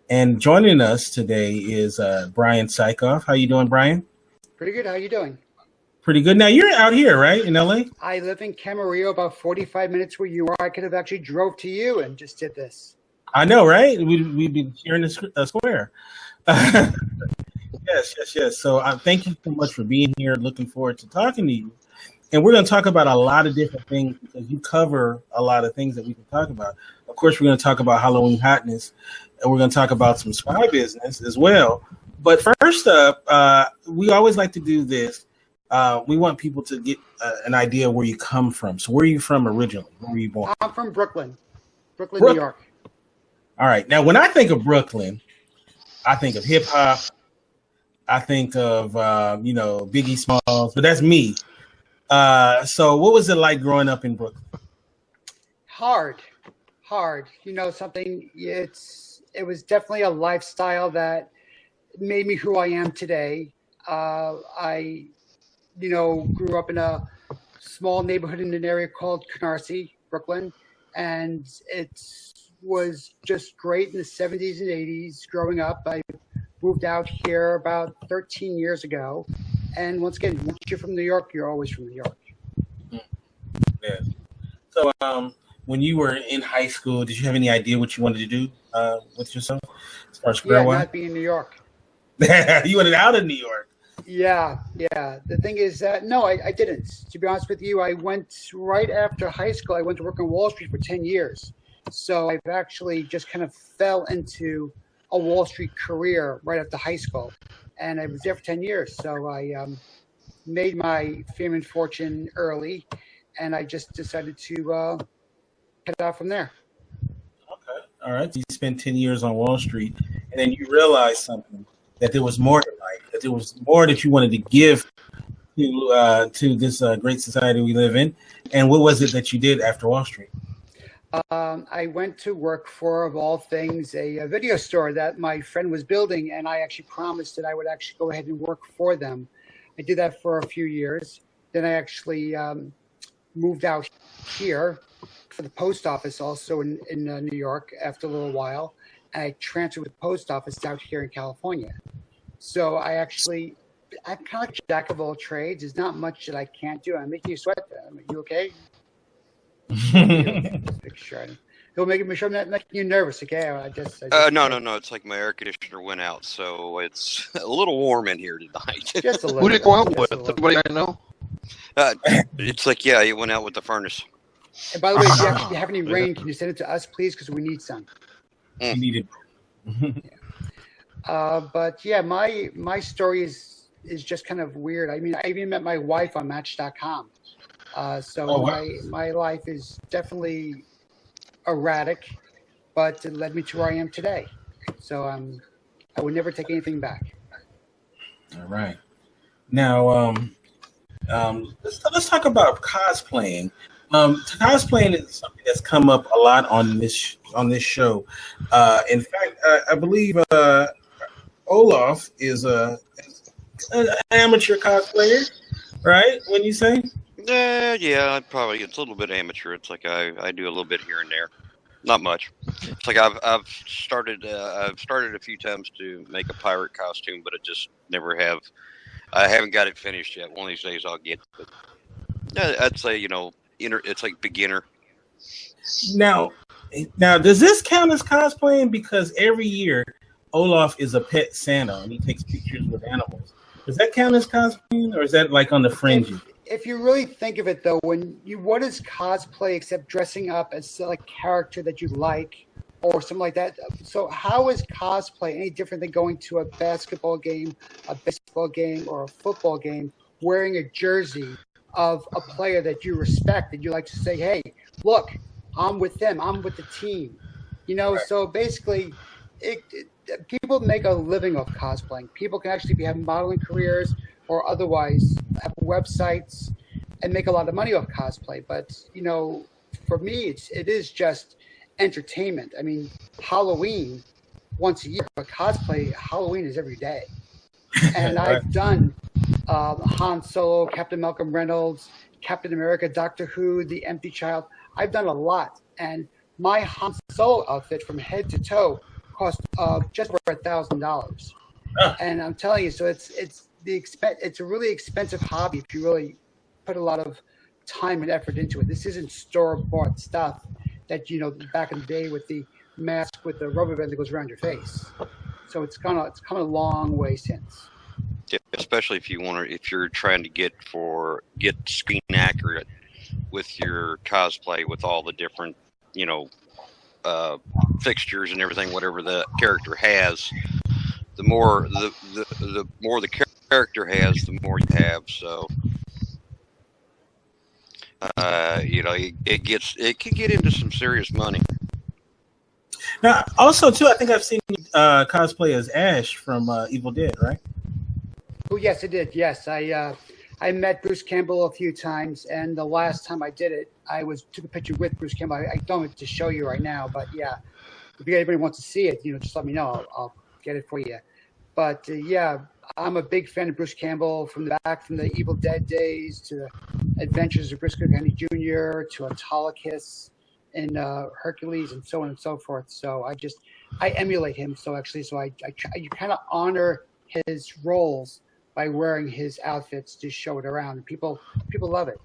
And joining us today is Brian Sikoff. How you doing, Brian? Pretty good. How you doing? Pretty good. Now you're out here, right, in LA? I live in Camarillo, about 45 minutes where you are. I could have actually drove to you and just did this. I know, right? We've been here in the square. Yes. So thank you so much for being here. Looking forward to talking to you. And we're going to talk about a lot of different things because you cover a lot of things that we can talk about. Of course, we're going to talk about Halloween hotness, and we're going to talk about some spy business as well. But first up, we always like to do this. We want people to get an idea of where you come from. So where are you from originally? Where were you born? I'm from Brooklyn, New York. All right. Now, when I think of Brooklyn, I think of hip hop. I think of, Biggie Smalls, but that's me. So what was it like growing up in Brooklyn? Hard. Something. It was definitely a lifestyle that made me who I am today. I grew up in a small neighborhood in an area called Canarsie, Brooklyn, and it was just great in the 70s and 80s. Growing up, I moved out here about 13 years ago. And once again, once you're from New York, you're always from New York. Yeah. So when you were in high school, did you have any idea what you wanted to do with yourself as far as career-wise? Not being in New York. You wanted out of New York. Yeah. The thing is that, no, I didn't. To be honest with you, I went right after high school. I went to work on Wall Street for 10 years. So I've actually just kind of fell into a Wall Street career right after high school. And I was there for 10 years. So I made my fame and fortune early, and I just decided to head out from there. Okay. All right. So you spent 10 years on Wall Street, and then you realized something, that there was more to life, that there was more that you wanted to give to this great society we live in. And what was it that you did after Wall Street? I went to work for, of all things, a video store that my friend was building, and I actually promised that I would actually go ahead and work for them. I did that for a few years. Then I actually moved out here for the post office also in New York after a little while. And I transferred with the post office out here in California. So I'm kind of like a jack of all trades. There's not much that I can't do. I'm making you sweat. You okay? Just make sure. He'll make sure I'm not making you nervous, okay? No. It's like my air conditioner went out, so it's a little warm in here tonight. Just a little. Who did it go out with? Everybody I know? It's like, it went out with the furnace. And by the way, if you have any rain, can you send it to us, please? Because we need some. We need it. But yeah, my story is just kind of weird. I mean, I even met my wife on Match.com. My life is definitely erratic, but it led me to where I am today. So I would never take anything back. All right. Now, let's talk about cosplaying. Cosplaying is something that's come up a lot on this show. In fact, I believe Olaf is an amateur cosplayer, right? When you say? Yeah, probably. It's a little bit amateur. It's like I do a little bit here and there, not much. It's like I've started a few times to make a pirate costume, but I haven't got it finished yet. One of these days I'll get it. But I'd say it's like beginner. Now, does this count as cosplaying? Because every year Olaf is a pet Santa and he takes pictures with animals. Does that count as cosplaying, or is that like on the fringes? If you really think of it, though, what is cosplay except dressing up as a character that you like or something like that? So how is cosplay any different than going to a basketball game, a baseball game, or a football game wearing a jersey of a player that you respect, that you like to say, hey, look, I'm with them, I'm with the team. Right. So basically, people make a living off cosplaying. People can actually have modeling careers or otherwise have websites and make a lot of money off cosplay. But, for me, it is just entertainment. I mean, Halloween once a year, but cosplay, Halloween is every day. And Right. I've done Han Solo, Captain Malcolm Reynolds, Captain America, Doctor Who, The Empty Child. I've done a lot. And my Han Solo outfit from head to toe cost just over $1,000. Oh. And I'm telling you, so it's a really expensive hobby if you really put a lot of time and effort into it. This isn't store-bought stuff that back in the day with the mask with the rubber band that goes around your face. So it's come a long way since. Yeah, especially if you're trying to get screen accurate with your cosplay with all the different fixtures and everything, whatever the character has. The more the character has, the more you have. So it can get into some serious money. Now, also too, I think I've seen cosplay as Ash from Evil Dead, right? Oh yes, I did. Yes, I met Bruce Campbell a few times, and the last time I did it, I took a picture with Bruce Campbell. I don't have to show you right now, but yeah, if anybody wants to see it, just let me know. I'll get it for you. But yeah, I'm a big fan of Bruce Campbell from the Evil Dead days to the Adventures of Briscoe County Jr. to Autolycus and Hercules and so on and so forth. So I emulate him. So I kind of honor his roles by wearing his outfits to show it around. People love it.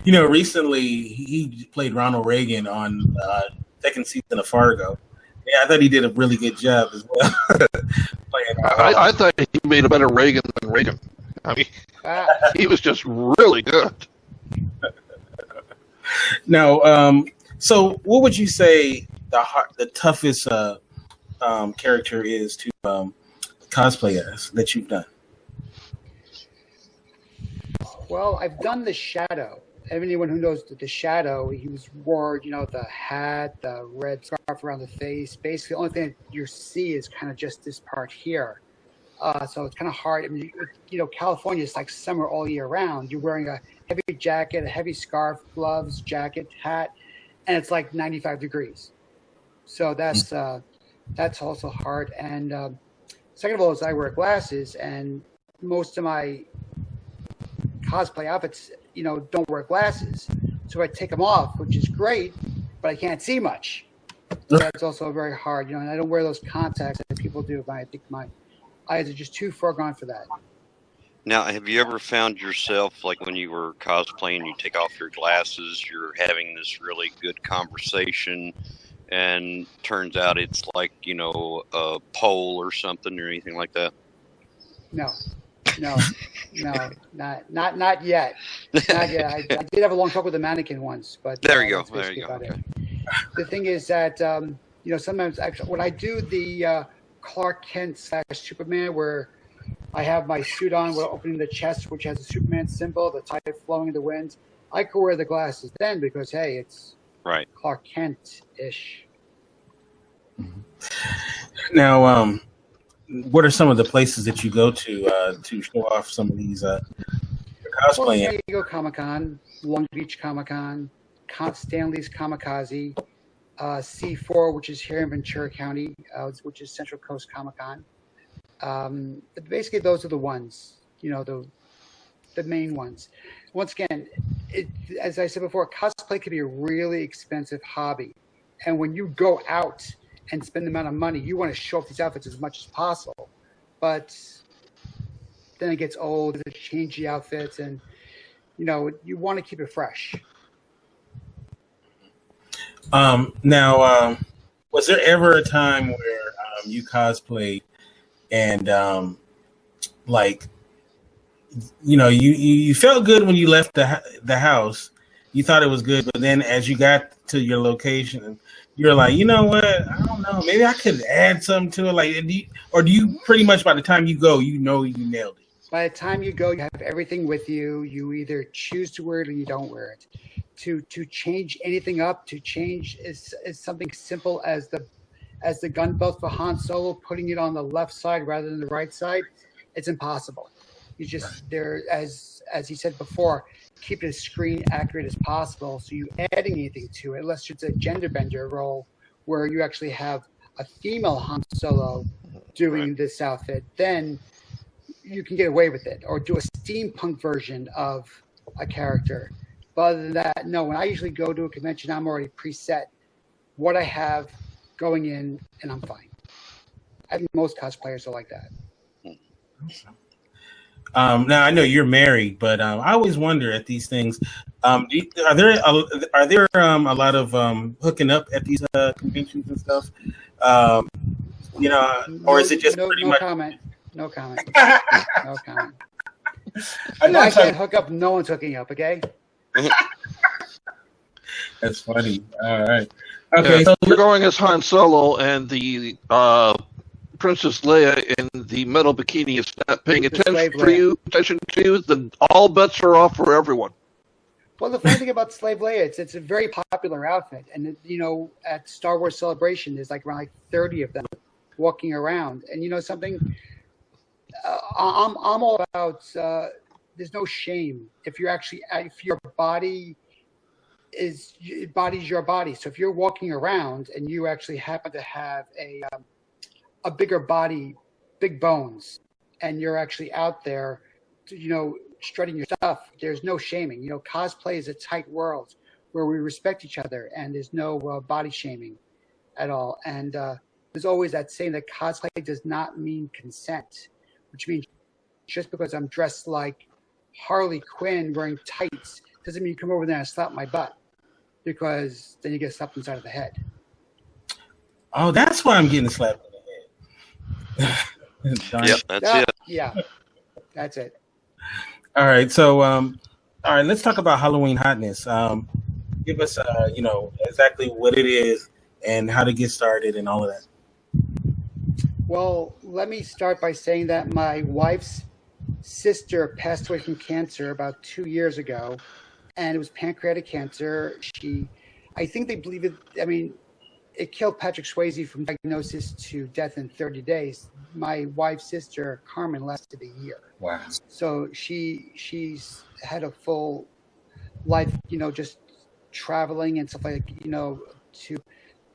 Recently he played Ronald Reagan on second season of Fargo. Yeah, I thought he did a really good job as well. I thought he made a better Reagan than Reagan. I mean, he was just really good. Now, so what would you say the toughest character is to cosplay as that you've done? Well, I've done the Shadow. Anyone who knows the Shadow, he wore, the hat, the red scarf around the face. Basically, the only thing that you see is kind of just this part here. So it's kind of hard. I mean, California is like summer all year round. You're wearing a heavy jacket, a heavy scarf, gloves, jacket, hat, and it's like 95 degrees. So that's also hard. And second of all, is I wear glasses, and most of my cosplay outfits, don't wear glasses. So I take them off, which is great, but I can't see much. So that's also very hard, and I don't wear those contacts that people do. I think my eyes are just too far gone for that. Now, have you ever found yourself, like when you were cosplaying, you take off your glasses, you're having this really good conversation, and turns out it's like, a pole or something or anything like that? No, not yet. Not yet. I did have a long talk with a mannequin once, but there you go. Okay. The thing is that sometimes actually when I do the Clark Kent / Superman, where I have my suit on, we're opening the chest, which has a Superman symbol, the tide flowing in the wind, I could wear the glasses then because hey, it's right Clark Kent-ish. Now, what are some of the places that you go to show off some of these cosplaying? Well, San Diego Comic-Con, Long Beach Comic-Con, Stanley's Kamikaze, C4, which is here in Ventura County, which is Central Coast Comic-Con. Basically, those are the ones, the main ones. Once again, as I said before, cosplay can be a really expensive hobby. And when you go out and spend the amount of money, you want to show off these outfits as much as possible. But then it gets old, to change the outfits, and, you want to keep it fresh. Now, was there ever a time where you cosplayed and you felt good when you left the house, you thought it was good, but then as you got to your location, you're like, you know what? I don't know. Maybe I could add something to it. Or do you pretty much by the time you go, you nailed it? By the time you go, you have everything with you. You either choose to wear it or you don't wear it. To change anything up, to change is something simple as the gun belt for Han Solo, putting it on the left side rather than the right side. It's impossible. You just as he said before, keep it as screen accurate as possible. So you adding anything to it, unless it's a gender bender role where you actually have a female Han Solo doing this outfit, then you can get away with it, or do a steampunk version of a character. But other than that, no. When I usually go to a convention, I'm already preset what I have going in, and I'm fine. I think most cosplayers are like that. Now I know you're married, but I always wonder at these things. Are there a lot of hooking up at these conventions and stuff? Or is it just pretty much? No comment. No comment. I can't hook up. No one's hooking up. Okay. That's funny. All right. Okay. So you're going as Han Solo, and the Princess Leia in the metal bikini is not paying attention to you. Then all bets are off for everyone. Well, the funny thing about Slave Leia, it's a very popular outfit, and at Star Wars Celebration, there's around 30 of them walking around, and something. I'm all about. There's no shame if your body is your body. So if you're walking around and you actually happen to have a bigger body, big bones, and you're actually out there, strutting your stuff, there's no shaming. Cosplay is a tight world where we respect each other, and there's no body shaming at all. And there's always that saying that cosplay does not mean consent, which means just because I'm dressed like Harley Quinn wearing tights doesn't mean you come over there and slap my butt, because then you get slapped inside of the head. Oh, that's why I'm getting slapped in the head. Yep, that's it. Yeah, that's it. All right, so all right, let's talk about Halloween hotness. Give us exactly what it is and how to get started and all of that. Well, let me start by saying that my wife's sister passed away from cancer about 2 years ago, and it was pancreatic cancer. I think they believe it. I mean, it killed Patrick Swayze from diagnosis to death in 30 days. My wife's sister, Carmen, lasted a year. Wow. So she's had a full life, just traveling and stuff to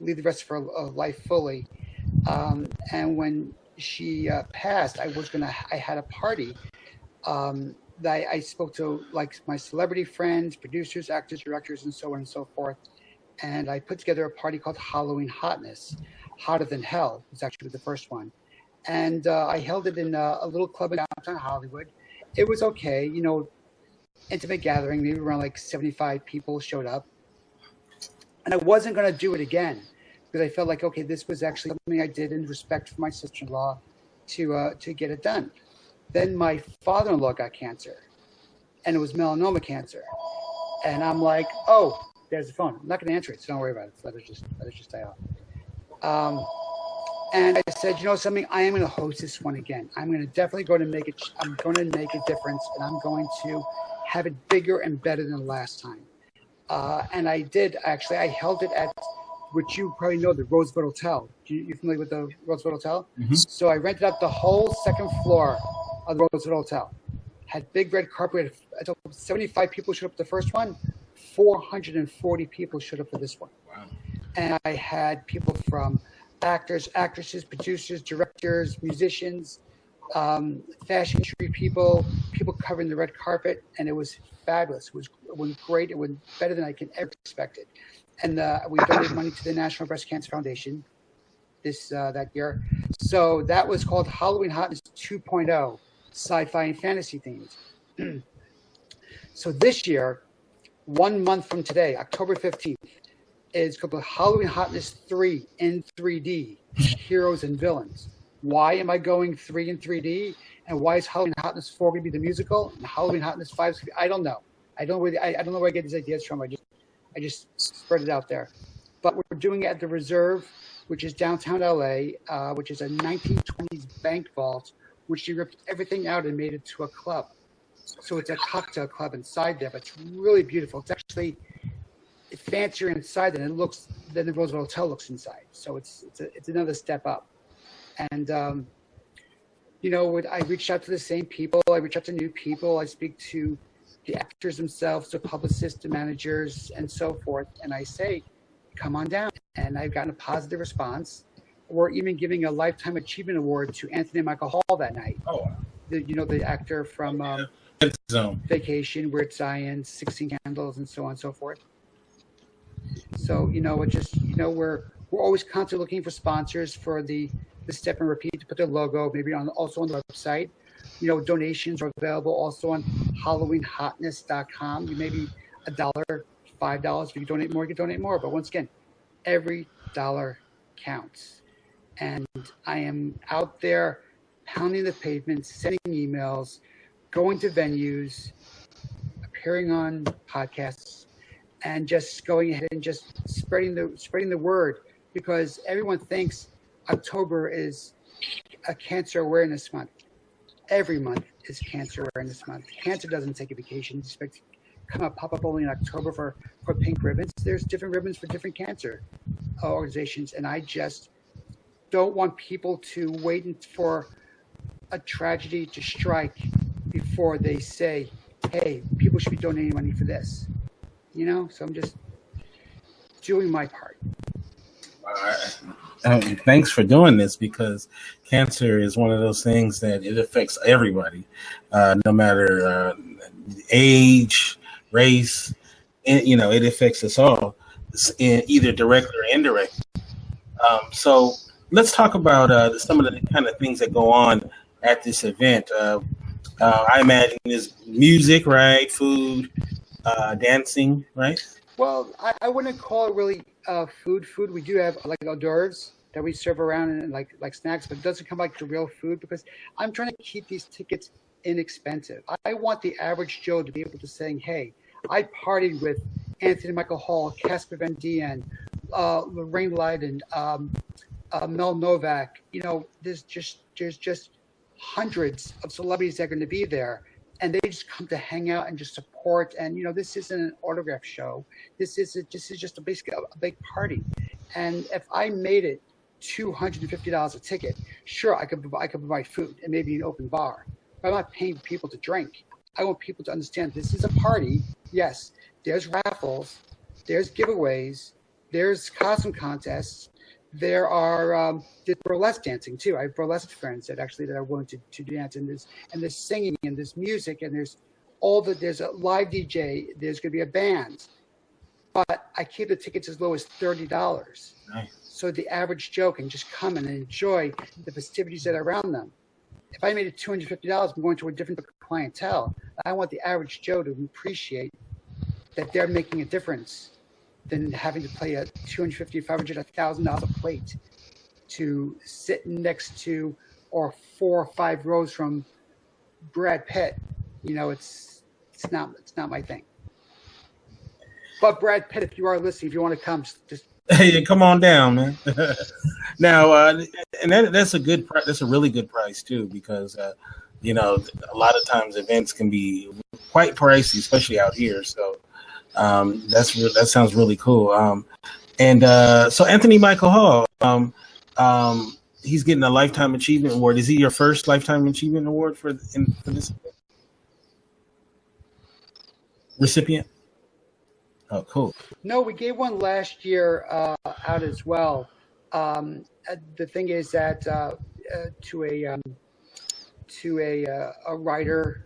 lead the rest of her life fully. And when she passed, I had a party that I spoke to my celebrity friends, producers, actors, directors, and so on and so forth. And I put together a party called Halloween Hotness, Hotter Than Hell. It's actually the first one. And I held it in a little club in downtown Hollywood. It was okay, intimate gathering, maybe around 75 people showed up. And I wasn't going to do it again because I felt like, okay, this was actually something I did in respect for my sister-in-law to get it done. Then my father-in-law got cancer, and it was melanoma cancer. And I'm like, oh, there's the phone. I'm not going to answer it, so don't worry about it. Let it just die off. And I said, something, I am going to host this one again. I'm going to definitely I'm going to make a difference, and I'm going to have it bigger and better than last time. And I did, actually. I held it at, which you probably know, the Roosevelt Hotel. You familiar with the Roosevelt Hotel? Mm-hmm. So I rented out the whole second floor of the Roosevelt Hotel. Had big red carpet. 75 people showed up for the first one. 440 people showed up for this one. Wow. And I had people from actors, actresses, producers, directors, musicians, fashion industry people covering the red carpet, and it was fabulous. It went great. It went better than I can ever expected. And we donated money to the National Breast Cancer Foundation that year. So that was called Halloween Hotness 2.0, sci-fi and fantasy themed. So this year, 1 month from today, October 15th, is called Halloween Hotness 3 in 3D, Heroes and Villains. Why am I going 3 in 3D? And why is Halloween Hotness 4 going to be the musical? And Halloween Hotness 5 is going to be, I don't know. I don't know where I get these ideas from. I just spread it out there. But we're doing it at the Reserve, which is downtown LA, which is a 1920s bank vault, which they ripped everything out and made it to a club. So it's a cocktail club inside there, but it's really beautiful. It's actually fancier inside than the Roosevelt Hotel looks inside. So it's another step up. And I reached out to the same people. I reach out to new people. I speak to the actors themselves, the publicists, the managers, and so forth. And I say, come on down. And I've gotten a positive response. We're even giving a Lifetime Achievement Award to Anthony Michael Hall that night. Oh, wow. The actor from Vacation, Weird Science, 16 Candles, and so on and so forth. So, we're We're always constantly looking for sponsors for the Step and Repeat to put their logo, maybe also on the website. Donations are available also on HalloweenHotness.com. You maybe $1, $5. If you donate more, you can donate more. But once again, every dollar counts. And I am out there pounding the pavement, sending emails, going to venues, appearing on podcasts, and just going ahead and just spreading the word, because everyone thinks October is a cancer awareness month. Every month is Cancer Awareness Month. Cancer doesn't take a vacation. It's expect to pop up only in October for pink ribbons. There's different ribbons for different cancer organizations, and I just don't want people to wait for a tragedy to strike before they say, hey, people should be donating money for this. So I'm just doing my part. Thanks for doing this, because cancer is one of those things that it affects everybody, no matter age, race, and, it affects us all, either directly or indirectly. So let's talk about some of the kind of things that go on at this event. I imagine there's music, right? Food, dancing, right? Well, I wouldn't call it really food. We do have like hors d'oeuvres that we serve around, and like snacks, but it doesn't come like the real food, because I'm trying to keep these tickets inexpensive. I want the average Joe to be able to say, hey, I partied with Anthony Michael Hall, Casper Van Dien, Lorraine Lyden, Mel Novak. There's just hundreds of celebrities that are going to be there, and they just come to hang out and just support. And this isn't an autograph show. This is just basically a big party. And if I made it $250 a ticket, sure, I could provide food and maybe an open bar, but I'm not paying people to drink. I want people to understand this is a party. Yes, there's raffles, there's giveaways, there's costume contests. There are there's burlesque dancing too. I have burlesque friends that are willing to dance, and there's singing, and there's music, and there's a live DJ. There's going to be a band, but I keep the tickets as low as $30. Nice. So the average Joe can just come and enjoy the festivities that are around them. If I made it $250, I'm going to a different clientele. I want the average Joe to appreciate that they're making a difference than having to pay a $250, $500, $1,000 a plate to sit next to or 4 or 5 rows from Brad Pitt. It's not my thing. But Brad Pitt, if you are listening, if you want to come, just hey, come on down, man. Now, and that's a good price. That's a really good price too, because a lot of times events can be quite pricey, especially out here. So that sounds really cool. So Anthony Michael Hall, he's getting a Lifetime Achievement Award. Is he your first Lifetime Achievement Award for this recipient? Oh, cool. No, we gave one last year out as well. The thing is that to a writer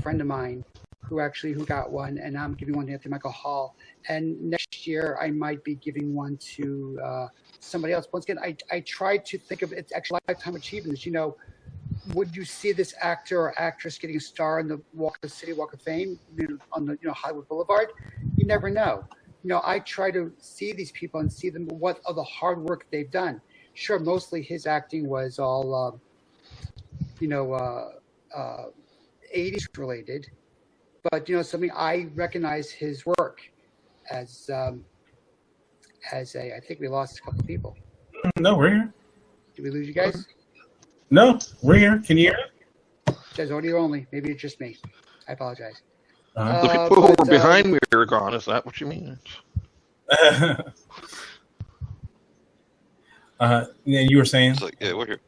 friend of mine who got one, and I'm giving one to Anthony Michael Hall. And next year I might be giving one to somebody else. Once again, I tried to think of it's actually lifetime achievements. Would you see this actor or actress getting a star in the City Walk of Fame on the Hollywood Boulevard? You never know. I try to see these people and see them what of the hard work they've done. Sure, mostly his acting was all 80s related, but something I recognize his work as I think we lost a couple of people. No, we're here. Did we lose you guys? No, we're here. Can you hear us? It says audio only. Maybe it's just me. I apologize. The people who were behind me are gone. Is that what you mean? Yeah, you were saying? Yeah, we're here.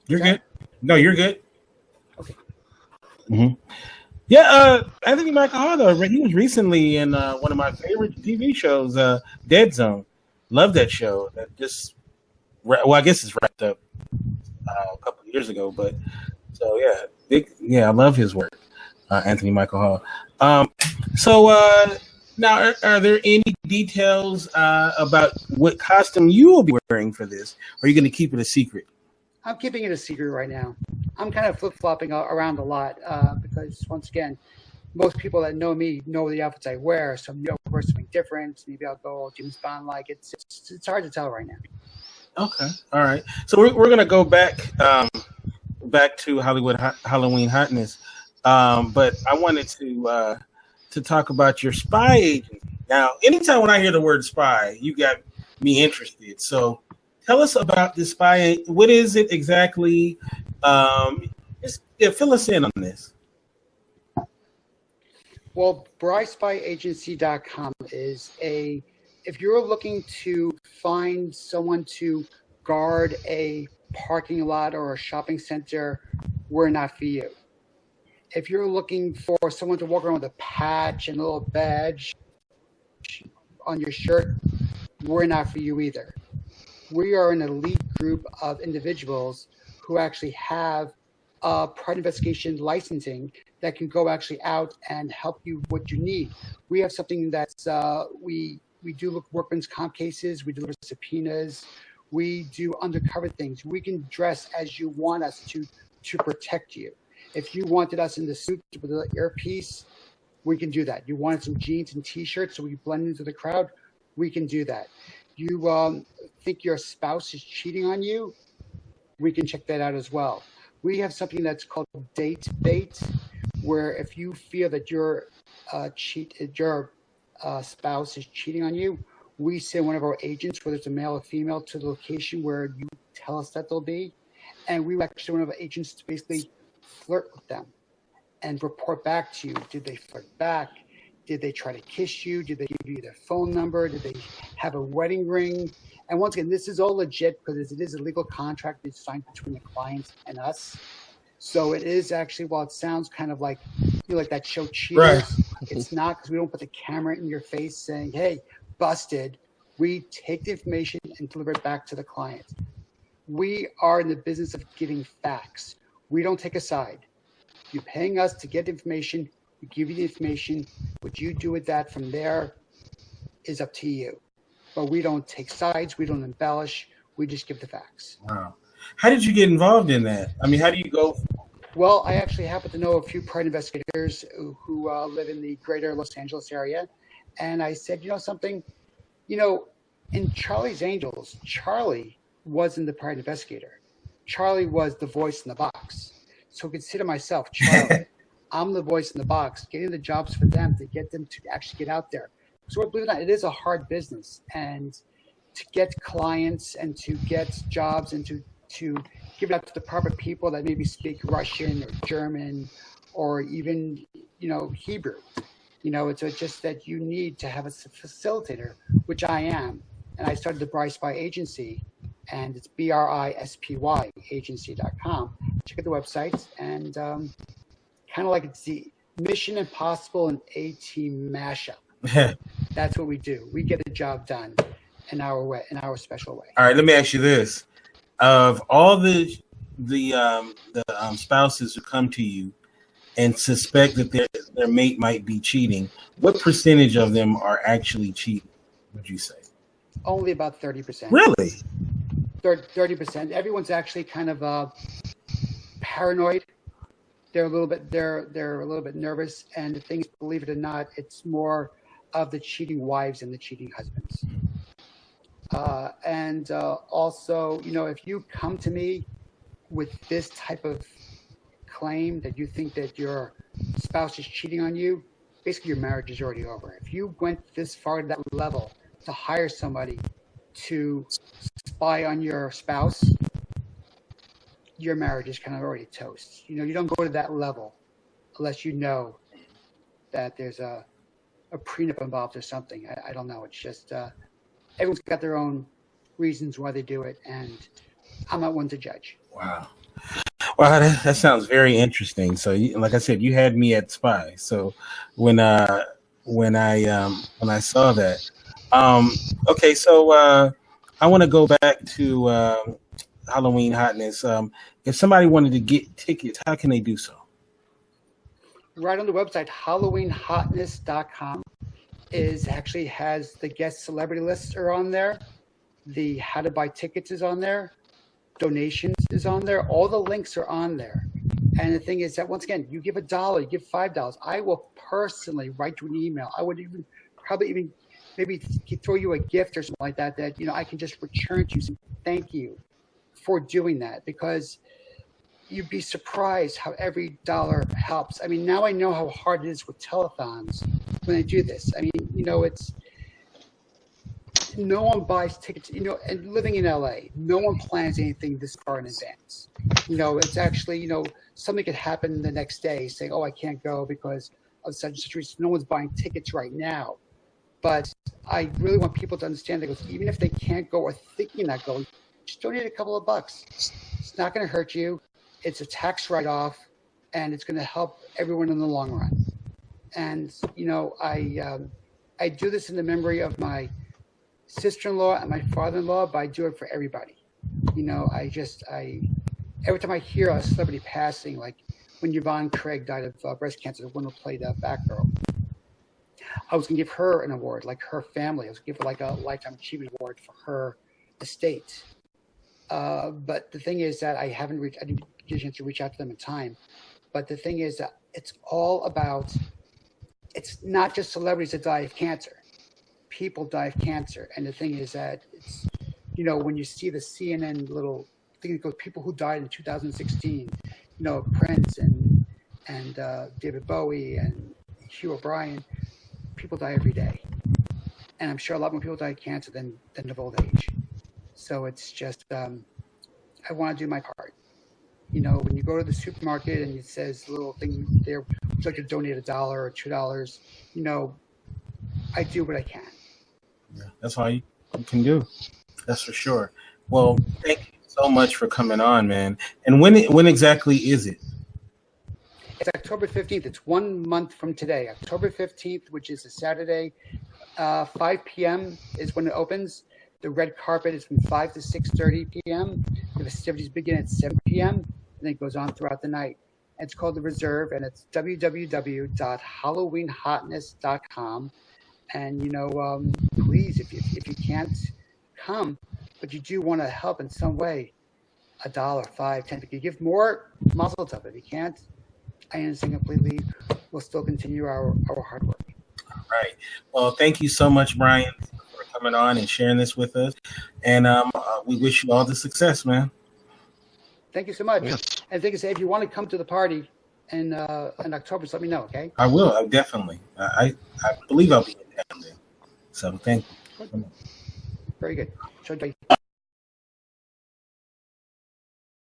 You're good. No, you're good. Okay. Mm-hmm. Yeah, Anthony Michael Hall, he was recently in one of my favorite TV shows, Dead Zone. Love that show. I guess it's wrapped up a couple of years ago, but so yeah, I love his work, Anthony Michael Hall. So Now, are there any details about what costume you will be wearing for this? Or are you going to keep it a secret? I'm keeping it a secret right now. I'm kind of flip flopping around a lot because once again, most people that know me know the outfits I wear. So maybe I'll wear something different. Maybe I'll go James Bond like. It's hard to tell right now. Okay, all right. So we're going to go back to Hollywood Halloween hotness, but I wanted to talk about your spy agency. Now, anytime when I hear the word spy, you got me interested. So tell us about the spy. What is it exactly? Fill us in on this. Well, BrySpyAgency.com is if you're looking to find someone to guard a parking lot or a shopping center, we're not for you. If you're looking for someone to walk around with a patch and a little badge on your shirt, we're not for you either. We are an elite group of individuals who actually have private investigation licensing that can go actually out and help you what you need. We have something that's we do look workman's comp cases, we deliver subpoenas, we do undercover things. We can dress as you want us to protect you. If you wanted us in the suit with the earpiece, we can do that. You wanted some jeans and T-shirts so we blend into the crowd, we can do that. You think your spouse is cheating on you, we can check that out as well. We have something that's called date bait, where if you feel that your spouse is cheating on you, we send one of our agents, whether it's a male or female, to the location where you tell us that they'll be, and we actually one of our agents to basically flirt with them and report back to you. Did they flirt back? Did they try to kiss you? Did they give you their phone number? Did they have a wedding ring? And once again, this is all legit because it is a legal contract that's signed between the client and us. So it is actually, while it sounds kind of like like that show Cheaters, right. It's not, because we don't put the camera in your face saying, hey, busted. We take the information and deliver it back to the client. We are in the business of giving facts. We don't take a side. You're paying us to get information. We give you the information. What you do with that from there is up to you. But we don't take sides. We don't embellish. We just give the facts. Wow. How did you get involved in that? I mean, how do you go? Well, I actually happen to know a few private investigators who live in the greater Los Angeles area. And I said, something, in Charlie's Angels, Charlie wasn't the private investigator. Charlie was the voice in the box. So I consider myself Charlie. I'm the voice in the box, getting the jobs for them to get them to actually get out there. So believe it or not, it is a hard business. And to get clients and to get jobs and to give it out to the proper people that maybe speak Russian or German or even, Hebrew. It's just that you need to have a facilitator, which I am. And I started the Bryce Spy Agency, and it's BRISPY agency.com. Check out the website, and kind of like it's the Mission Impossible and A-Team mashup. That's what we do. We get the job done in our way, in our special way. All right, let me ask you this. Of all the spouses who come to you and suspect that their mate might be cheating, what percentage of them are actually cheating, would you say? Only about 30%. Really? 30%. Everyone's actually kind of paranoid. They're a little bit nervous, and the thing is, believe it or not, it's more of the cheating wives and the cheating husbands. Also, if you come to me with this type of claim that you think that your spouse is cheating on you, basically your marriage is already over. If you went this far to that level to hire somebody to spy on your spouse, your marriage is kind of already toast. You don't go to that level unless you know that there's a prenup involved or something. I don't know. It's just everyone's got their own reasons why they do it, and I'm not one to judge. Wow. Wow, that sounds very interesting. So, like I said, you had me at spy. So, when I saw that, okay. So, I want to go back to Halloween hotness. If somebody wanted to get tickets, how can they do so? Right on the website, HalloweenHotness.com. is actually has the guest celebrity lists are on there. The how to buy tickets is on there. Donations is on there. All the links are on there. And the thing is that once again, you give $1, you give $5. I will personally write you an email. I would even probably even maybe throw you a gift or something like that I can just return to you. So thank you for doing that, because you'd be surprised how every dollar helps. I mean, now I know how hard it is with telethons when they do this. I mean, it's no one buys tickets, and living in LA, no one plans anything this far in advance. It's actually, something could happen the next day saying, oh, I can't go because of such and such reason. No one's buying tickets right now. But I really want people to understand that even if they can't go or thinking not going, just donate a couple of bucks. It's not going to hurt you. It's a tax write-off, and it's going to help everyone in the long run. And, I do this in the memory of my sister-in-law and my father-in-law, but I do it for everybody. Every time I hear a celebrity passing, like when Yvonne Craig died of breast cancer, the one who played Batgirl, I was going to give her an award, like her family. I was going to give her like a Lifetime Achievement Award for her estate. But the thing is that I didn't get a chance to reach out to them in time. But the thing is that it's not just celebrities that die of cancer. People die of cancer. And the thing is that it's, when you see the CNN little thing that goes, people who died in 2016, Prince and David Bowie and Hugh O'Brien, people die every day. And I'm sure a lot more people die of cancer than of old age. So it's just, I want to do my part. When you go to the supermarket and it says a little thing there, would you like to donate $1 or $2? I do what I can. Yeah, that's all you can do. That's for sure. Well, thank you so much for coming on, man. And when exactly is it? It's October 15th. It's 1 month from today. October 15th, which is a Saturday, 5 p.m. is when it opens. The red carpet is from 5 to 6:30 p.m. The festivities begin at 7 p.m. and then it goes on throughout the night. And it's called The Reserve, and it's www.halloweenhotness.com. And, please, if you can't come, but you do want to help in some way, $1, $5, $10. If you give more, mazel tov. If you can't, I understand completely. We'll still continue our hard work. All right. Well, thank you so much, Brian, for coming on and sharing this with us. And we wish you all the success, man. Thank you so much. Yes. And think if you want to come to the party in October, just let me know, okay? I will. I definitely. I believe I'll be in town then. So thank you. Very good. So